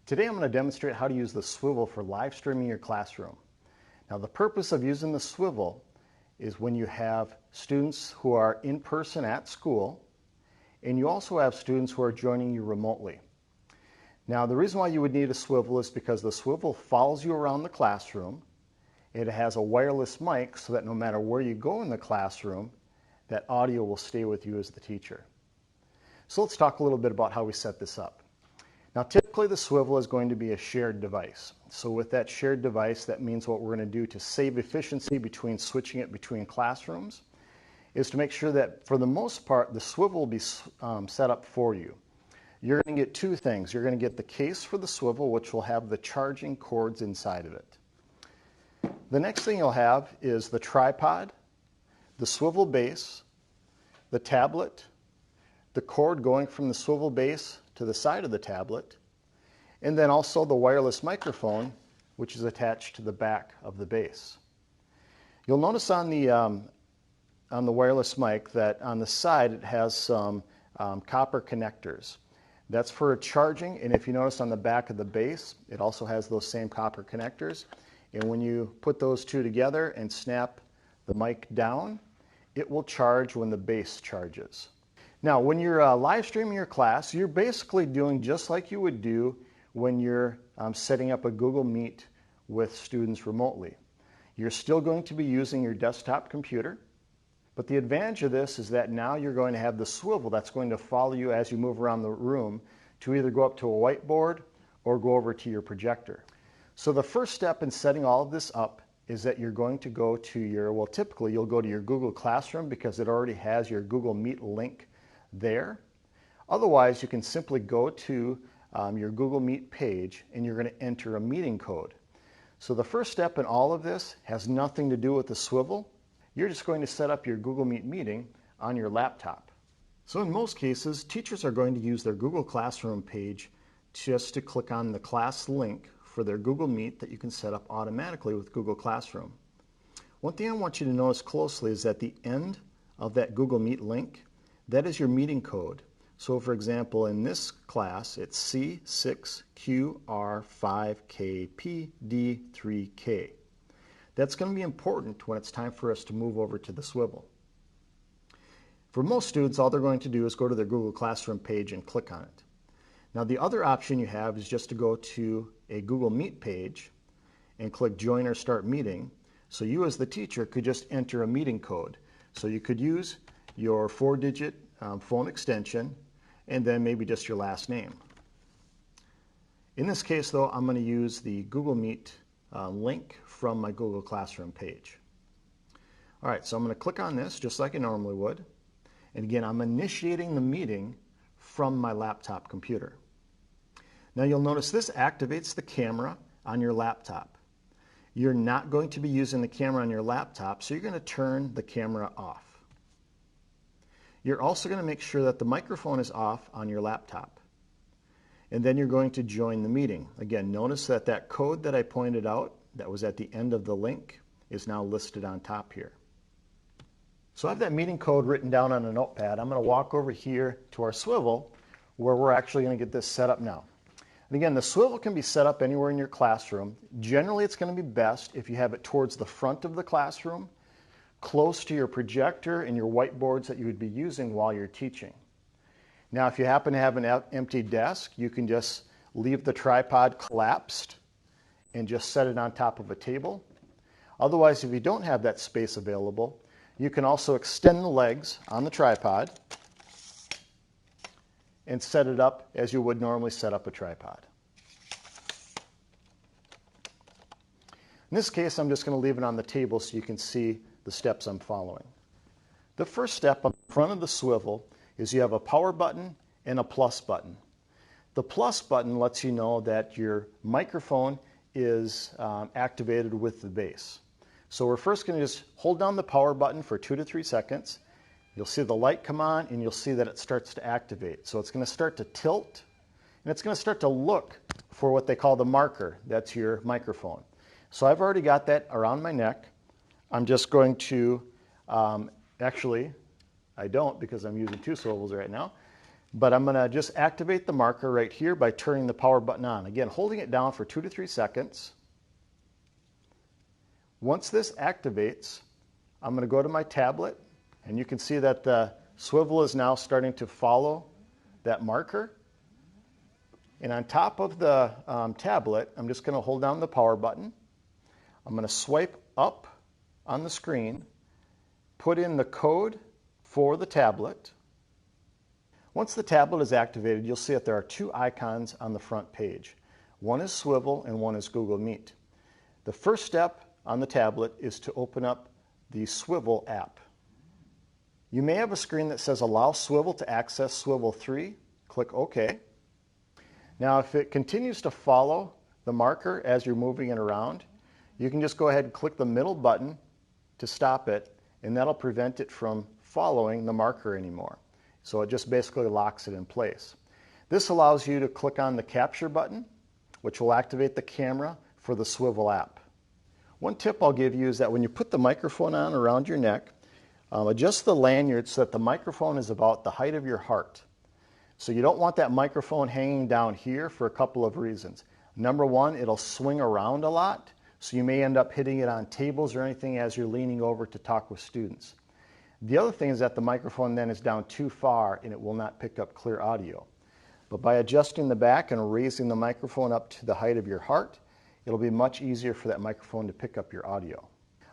Today I'm going to demonstrate how to use the Swivl for live streaming your classroom. Now the purpose of using the Swivl is when you have students who are in person at school and you also have students who are joining you remotely. Now the reason why you would need a Swivl is because the Swivl follows you around the classroom. It has a wireless mic so that no matter where you go in the classroom, that audio will stay with you as the teacher. So let's talk a little bit about how we set this up. Now typically the Swivl is going to be a shared device. So with that shared device, that means what we're going to do to save efficiency between switching it between classrooms is to make sure that for the most part the Swivl will be set up for you. You're going to get two things. You're going to get the case for the Swivl, which will have the charging cords inside of it. The next thing you'll have is the tripod, the Swivl base, the tablet, the cord going from the Swivl base to the side of the tablet, and then also the wireless microphone, which is attached to the back of the base. You'll notice on the wireless mic that on the side it has some copper connectors. That's for charging, and if you notice on the back of the base, it also has those same copper connectors. And when you put those two together and snap the mic down, it will charge when the base charges. Now, when you're live streaming your class, you're basically doing just like you would do when you're setting up a Google Meet with students remotely. You're still going to be using your desktop computer, but the advantage of this is that now you're going to have the Swivl that's going to follow you as you move around the room to either go up to a whiteboard or go over to your projector. So the first step in setting all of this up is that you're going to go to your, well, typically you'll go to your Google Classroom because it already has your Google Meet link there. Otherwise, you can simply go to your Google Meet page and you're going to enter a meeting code. So the first step in all of this has nothing to do with the Swivl. You're just going to set up your Google Meet meeting on your laptop. So in most cases, teachers are going to use their Google Classroom page just to click on the class link for their Google Meet that you can set up automatically with Google Classroom. One thing I want you to notice closely is at the end of that Google Meet link, that is your meeting code. So for example, in this class, it's C6QR5KPD3K. That's going to be important when it's time for us to move over to the Swivl. For most students, all they're going to do is go to their Google Classroom page and click on it. Now the other option you have is just to go to a Google Meet page and click Join or Start Meeting. So you as the teacher could just enter a meeting code. So you could use your 4-digit phone extension and then maybe just your last name. In this case though, I'm going to use the Google Meet link from my Google Classroom page. Alright, so I'm going to click on this just like I normally would. And again, I'm initiating the meeting from my laptop computer. Now you'll notice this activates the camera on your laptop. You're not going to be using the camera on your laptop, so you're going to turn the camera off. You're also going to make sure that the microphone is off on your laptop. And then you're going to join the meeting. Again, notice that that code that I pointed out that was at the end of the link is now listed on top here. So I have that meeting code written down on a notepad. I'm going to walk over here to our Swivl where we're actually going to get this set up now. And again, the Swivl can be set up anywhere in your classroom. Generally, it's going to be best if you have it towards the front of the classroom, close to your projector and your whiteboards that you would be using while you're teaching. Now, if you happen to have an empty desk, you can just leave the tripod collapsed and just set it on top of a table. Otherwise, if you don't have that space available, you can also extend the legs on the tripod and set it up as you would normally set up a tripod. In this case, I'm just going to leave it on the table so you can see the steps I'm following. The first step on the front of the Swivl is you have a power button and a plus button. The plus button lets you know that your microphone is activated with the base. So we're first going to just hold down the power button for 2 to 3 seconds. You'll see the light come on and you'll see that it starts to activate. So it's going to start to tilt and it's going to start to look for what they call the marker. That's your microphone. So I've already got that around my neck. I'm just going to, actually, I don't because I'm using 2 Swivls right now. But I'm going to just activate the marker right here by turning the power button on. Again, holding it down for 2 to 3 seconds. Once this activates, I'm going to go to my tablet, and you can see that the swivel is now starting to follow that marker. And on top of the tablet, I'm just going to hold down the power button. I'm going to swipe up on the screen, put in the code for the tablet. Once the tablet is activated, you'll see that there are 2 icons on the front page. One is Swivl and one is Google Meet. The first step on the tablet is to open up the Swivl app. You may have a screen that says Allow Swivl to access Swivl 3. Click OK. Now, if it continues to follow the marker as you're moving it around, you can just go ahead and click the middle button to stop it, and that'll prevent it from following the marker anymore. So it just basically locks it in place. This allows you to click on the capture button, which will activate the camera for the Swivl app. One tip I'll give you is that when you put the microphone on around your neck, adjust the lanyard so that the microphone is about the height of your heart. So you don't want that microphone hanging down here for a couple of reasons. Number one, it'll swing around a lot, so you may end up hitting it on tables or anything as you're leaning over to talk with students. The other thing is that the microphone then is down too far and it will not pick up clear audio. But by adjusting the back and raising the microphone up to the height of your heart, it'll be much easier for that microphone to pick up your audio.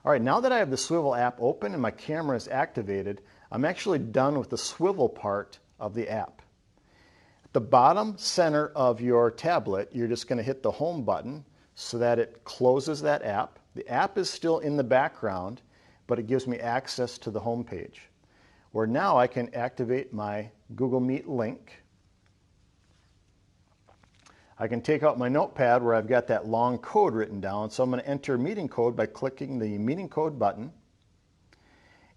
All right, now that I have the Swivl app open and my camera is activated, I'm actually done with the Swivl part of the app. At the bottom center of your tablet, you're just going to hit the home button so that it closes that app. The app is still in the background, but it gives me access to the home page, where now I can activate my Google Meet link. I can take out my notepad where I've got that long code written down, so I'm going to enter meeting code by clicking the meeting code button,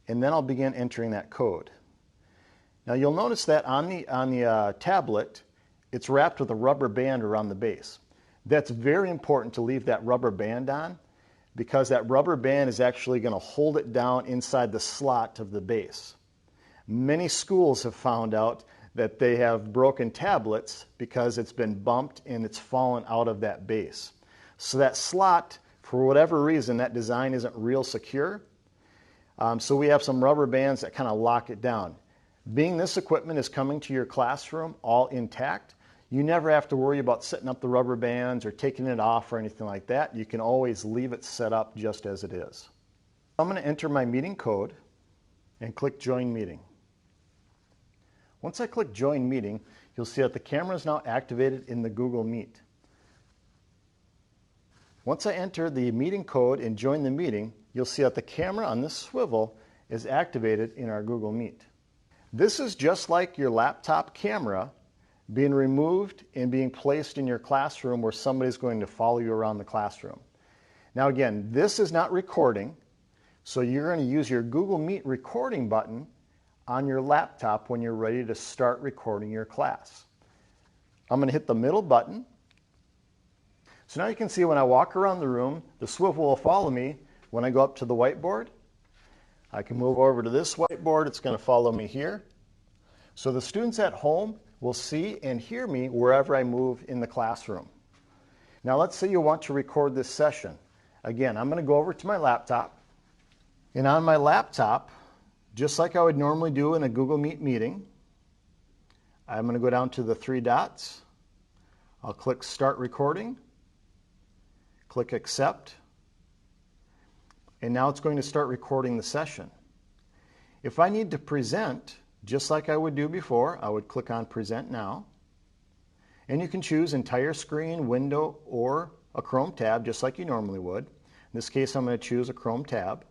and then I'll begin entering that code. Now you'll notice that on the tablet, it's wrapped with a rubber band around the base. That's very important to leave that rubber band on, because that rubber band is actually going to hold it down inside the slot of the base. Many schools have found out that they have broken tablets because it's been bumped and it's fallen out of that base. So that slot, for whatever reason, that design isn't real secure. So we have some rubber bands that kind of lock it down. Being this equipment is coming to your classroom all intact, you never have to worry about setting up the rubber bands or taking it off or anything like that. You can always leave it set up just as it is. I'm going to enter my meeting code and click Join Meeting. Once I click Join Meeting, you'll see that the camera is now activated in the Google Meet. Once I enter the meeting code and join the meeting, you'll see that the camera on this Swivl is activated in our Google Meet. This is just like your laptop camera being removed and being placed in your classroom where somebody's going to follow you around the classroom. Now again, this is not recording, so you're going to use your Google Meet recording button on your laptop when you're ready to start recording your class. I'm going to hit the middle button. So now you can see when I walk around the room, the Swivl will follow me when I go up to the whiteboard. I can move over to this whiteboard, it's going to follow me here. So the students at home will see and hear me wherever I move in the classroom. Now let's say you want to record this session. Again, I'm going to go over to my laptop, and on my laptop, just like I would normally do in a Google Meet meeting, I'm going to go down to the 3 dots. I'll click Start Recording, click Accept, and now it's going to start recording the session. If I need to present, just like I would do before, I would click on Present Now. And you can choose entire screen, window, or a Chrome tab, just like you normally would. In this case, I'm going to choose a Chrome tab.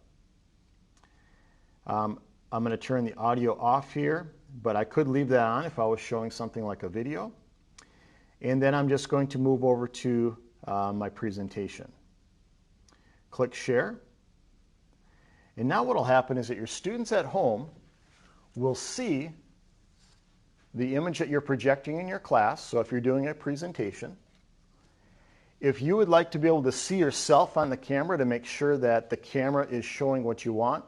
I'm going to turn the audio off here, but I could leave that on if I was showing something like a video. And then I'm just going to move over to my presentation. Click Share. And now what will happen is that your students at home will see the image that you're projecting in your class. So if you're doing a presentation, if you would like to be able to see yourself on the camera to make sure that the camera is showing what you want,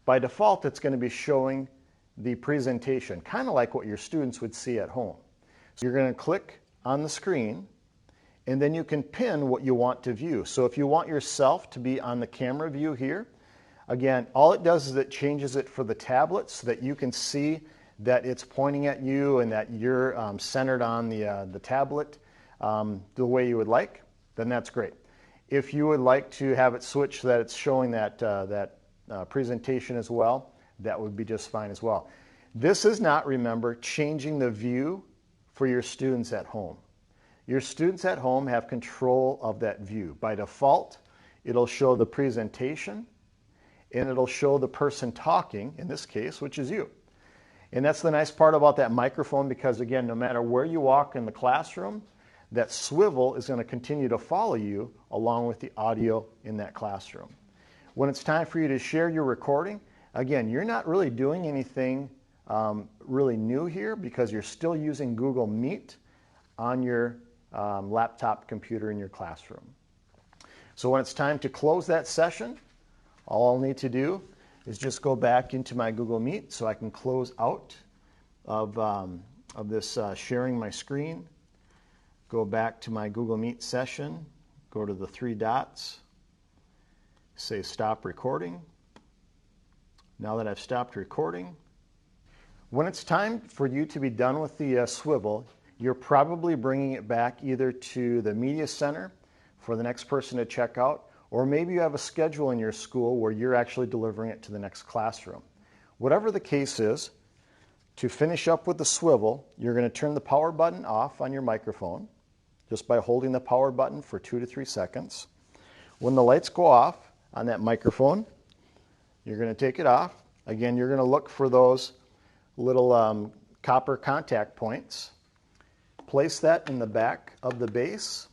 by default it's going to be showing the presentation, kind of like what your students would see at home. So you're going to click on the screen, and then you can pin what you want to view. So if you want yourself to be on the camera view here, again, all it does is it changes it for the tablet so that you can see that it's pointing at you and that you're centered on the tablet the way you would like, then that's great. If you would like to have it switch so that it's showing that, presentation as well, that would be just fine as well. This is not, remember, changing the view for your students at home. Your students at home have control of that view. By default, it'll show the presentation and it'll show the person talking, in this case, which is you. And that's the nice part about that microphone, because again, no matter where you walk in the classroom, that Swivl is going to continue to follow you along with the audio in that classroom. When it's time for you to share your recording, again, you're not really doing anything really new here because you're still using Google Meet on your laptop computer in your classroom. So when it's time to close that session, all I'll need to do is just go back into my Google Meet so I can close out of this sharing my screen, go back to my Google Meet session, go to the three dots, say stop recording. Now that I've stopped recording, when it's time for you to be done with the Swivl, you're probably bringing it back either to the Media Center for the next person to check out, or maybe you have a schedule in your school where you're actually delivering it to the next classroom. Whatever the case is, to finish up with the Swivl, you're going to turn the power button off on your microphone just by holding the power button for 2 to 3 seconds. When the lights go off on that microphone, you're going to take it off. Again, you're going to look for those little copper contact points. Place that in the back of the base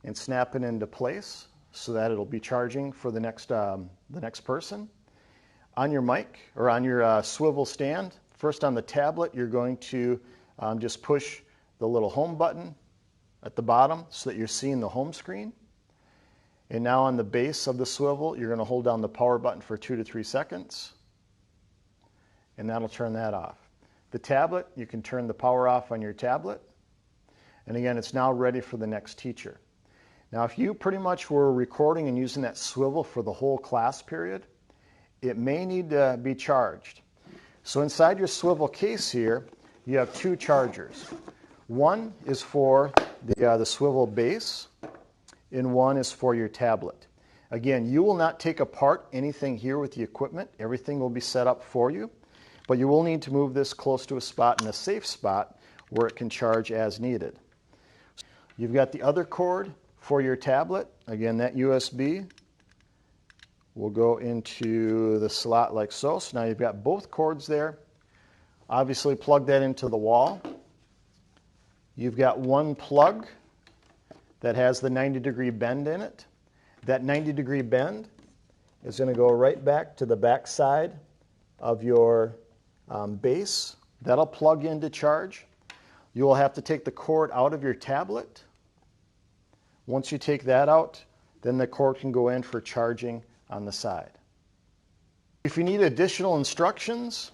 and snap it into place so that it'll be charging for the next person. On your mic or on your Swivl stand, first on the tablet, you're going to just push the little home button at the bottom so that you're seeing the home screen. And now on the base of the Swivl, you're going to hold down the power button for 2 to 3 seconds, and that'll turn that off. The tablet, you can turn the power off on your tablet. And again, it's now ready for the next teacher. Now, if you pretty much were recording and using that Swivl for the whole class period, it may need to be charged. So inside your Swivl case here, you have 2 chargers. One is for the Swivl base, and one is for your tablet. Again, you will not take apart anything here with the equipment. Everything will be set up for you, but you will need to move this close to a spot in a safe spot where it can charge as needed. You've got the other cord for your tablet. Again, that USB will go into the slot like so. So now you've got both cords there. Obviously plug that into the wall. You've got one plug that has the 90-degree bend in it. That 90-degree bend is going to go right back to the back side of your base. That'll plug in to charge. You will have to take the cord out of your tablet. Once you take that out, then the cord can go in for charging on the side. If you need additional instructions,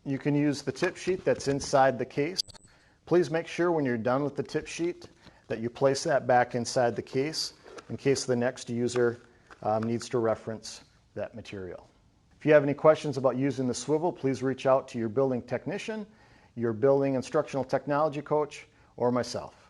you can use the tip sheet that's inside the case. Please make sure when you're done with the tip sheet that you place that back inside the case in case the next user needs to reference that material. If you have any questions about using the Swivl, please reach out to your building technician, your building instructional technology coach, or myself.